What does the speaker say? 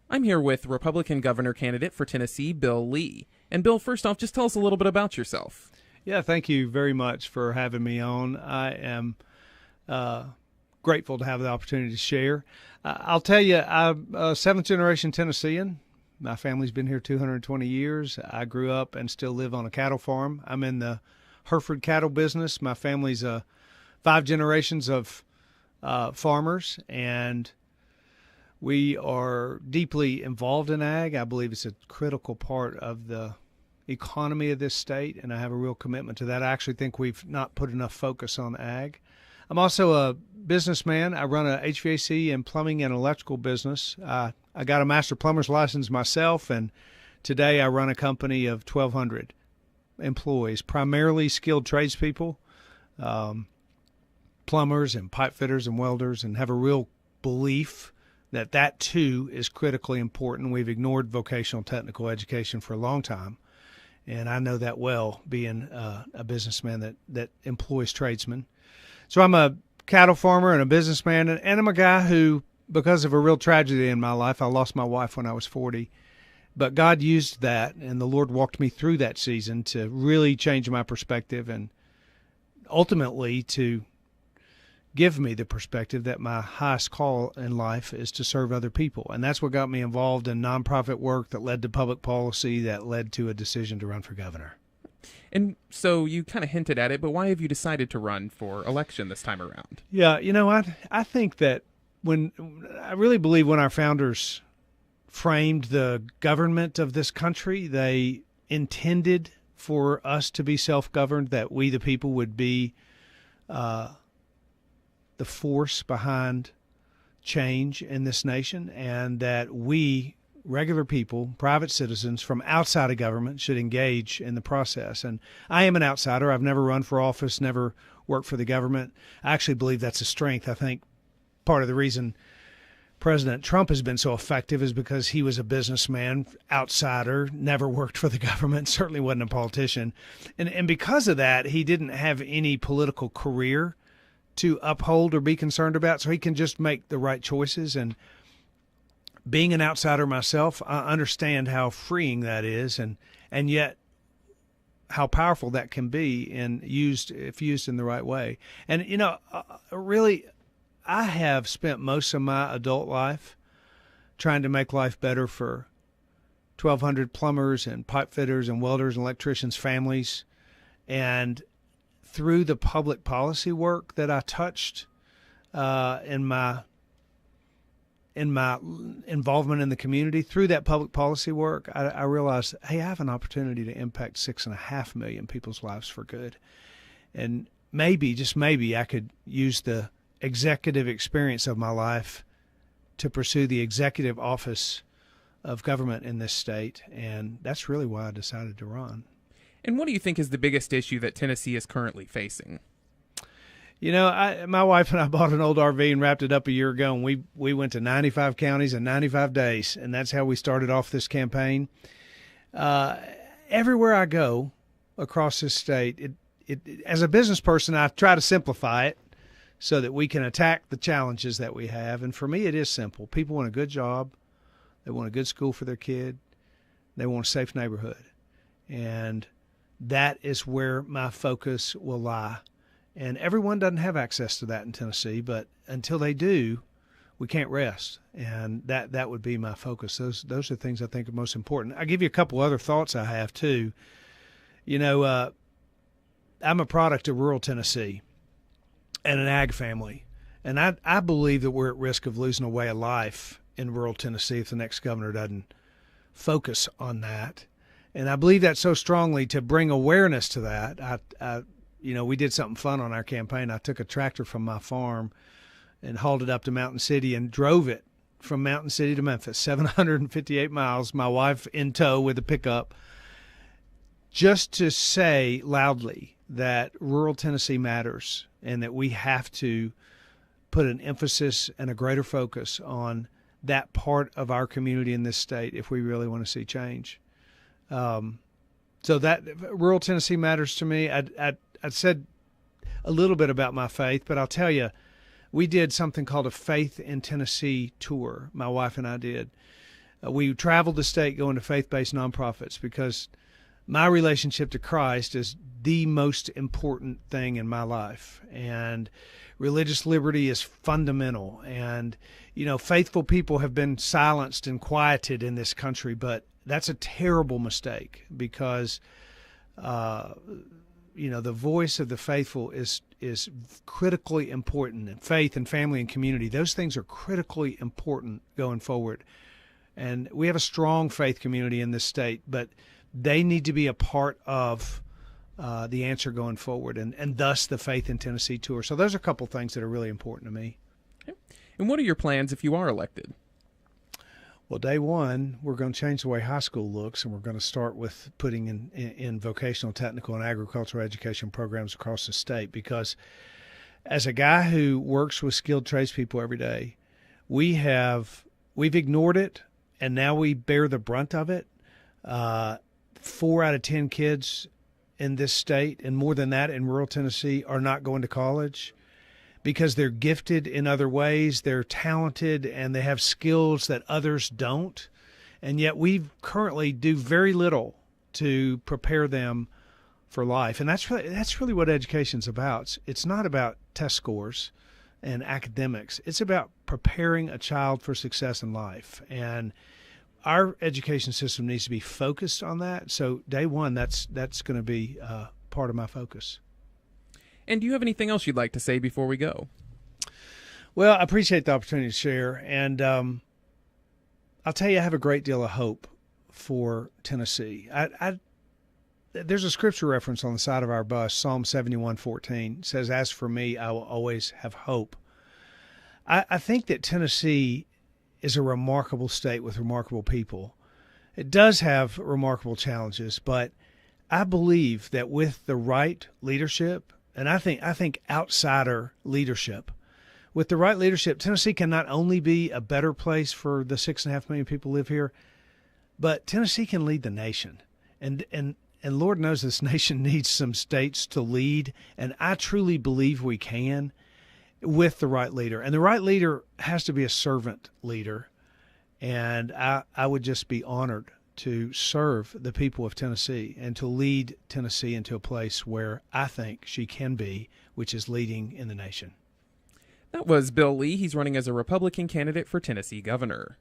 I'm here with Republican governor candidate for Tennessee, Bill Lee. And Bill, first off, just tell us a little bit about yourself. Yeah, thank you very much for having me on. I am grateful to have the opportunity to share. I'll tell you, I'm a seventh generation Tennessean. My family's been here 220 years. I grew up and still live on a cattle farm. I'm in the Hereford cattle business. My family's 5 generations of farmers, and we are deeply involved in ag. I believe it's a critical part of the economy of this state, and I have a real commitment to that. I actually think we've not put enough focus on ag. I'm also a businessman. I run a HVAC and plumbing and electrical business. I got a master plumber's license myself, and today I run a company of 1,200 employees, primarily skilled tradespeople, plumbers and pipe fitters and welders, and have a real belief that too is critically important. We've ignored vocational technical education for a long time, and I know that well, being a businessman that employs tradesmen. So I'm a cattle farmer and a businessman, and I'm a guy who, because of a real tragedy in my life, I lost my wife when I was 40. But God used that, and the Lord walked me through that season to really change my perspective and ultimately to give me the perspective that my highest call in life is to serve other people. And that's what got me involved in nonprofit work that led to public policy that led to a decision to run for governor. And so you kind of hinted at it, but why have you decided to run for election this time around? Yeah, you know, I think that I really believe when our founders framed the government of this country, they intended for us to be self-governed, that we the people would be the force behind change in this nation, and that we, regular people, private citizens from outside of government, should engage in the process. And I am an outsider. I've never run for office, never worked for the government. I actually believe that's a strength. I think part of the reason President Trump has been so effective is because he was a businessman, outsider, never worked for the government, certainly wasn't a politician. And because of that, he didn't have any political career to uphold or be concerned about, so he can just make the right choices. And being an outsider myself, I understand how freeing that is, and yet how powerful that can be if used in the right way. And, you know, really, I have spent most of my adult life trying to make life better for 1,200 plumbers and pipe fitters and welders and electricians' families. And through the public policy work that I touched in my involvement in the community, through that public policy work, I realized, hey, I have an opportunity to impact 6.5 million people's lives for good. And maybe, just maybe, I could use the executive experience of my life to pursue the executive office of government in this state. And that's really why I decided to run. And what do you think is the biggest issue that Tennessee is currently facing? You know, my wife and I bought an old RV and wrapped it up a year ago, and we went to 95 counties in 95 days, and that's how we started off this campaign. Everywhere I go across this state, as a business person, I try to simplify it so that we can attack the challenges that we have. And for me, it is simple. People want a good job. They want a good school for their kid. They want a safe neighborhood. And that is where my focus will lie. And everyone doesn't have access to that in Tennessee, but until they do, we can't rest. And that would be my focus. Those are things I think are most important. I'll give you a couple other thoughts I have, too. You know, I'm a product of rural Tennessee and an ag family. And I believe that we're at risk of losing a way of life in rural Tennessee if the next governor doesn't focus on that. And I believe that so strongly. To bring awareness to that, you know, we did something fun on our campaign. I took a tractor from my farm and hauled it up to Mountain City and drove it from Mountain City to Memphis, 758 miles, my wife in tow with a pickup, just to say loudly that rural Tennessee matters and that we have to put an emphasis and a greater focus on that part of our community in this state if we really want to see change. So that rural Tennessee matters to me. I said a little bit about my faith, but I'll tell you, we did something called a Faith in Tennessee tour. My wife and I did. We traveled the state going to faith-based nonprofits because my relationship to Christ is the most important thing in my life. And religious liberty is fundamental. And, faithful people have been silenced and quieted in this country, but that's a terrible mistake because, the voice of the faithful is critically important. And faith and family and community, those things are critically important going forward. And we have a strong faith community in this state, but they need to be a part of the answer going forward, and thus the Faith in Tennessee tour. So those are a couple things that are really important to me. Okay. And what are your plans if you are elected? Well, day one, we're going to change the way high school looks, and we're going to start with putting in vocational, technical, and agricultural education programs across the state, because as a guy who works with skilled tradespeople every day, we've ignored it, and now we bear the brunt of it. 4 out of 10 kids in this state, and more than that in rural Tennessee, are not going to college because they're gifted in other ways, they're talented, and they have skills that others don't. And yet we currently do very little to prepare them for life. And that's really what education's about. It's not about test scores and academics. It's about preparing a child for success in life. And our education system needs to be focused on that. So day one, that's going to be part of my focus. And do you have anything else you'd like to say before we go? Well, I appreciate the opportunity to share. And I'll tell you, I have a great deal of hope for Tennessee. There's a scripture reference on the side of our bus, Psalm 71:14. It says, "As for me, I will always have hope." I think that Tennessee is a remarkable state with remarkable people. It does have remarkable challenges, but I believe that with the right leadership, and I think outsider leadership, with the right leadership, Tennessee can not only be a better place for the 6.5 million people who live here, but Tennessee can lead the nation. And Lord knows this nation needs some states to lead, and I truly believe we can with the right leader. And the right leader has to be a servant leader. And I would just be honored to serve the people of Tennessee and to lead Tennessee into a place where I think she can be, which is leading in the nation. That was Bill Lee. He's running as a Republican candidate for Tennessee governor.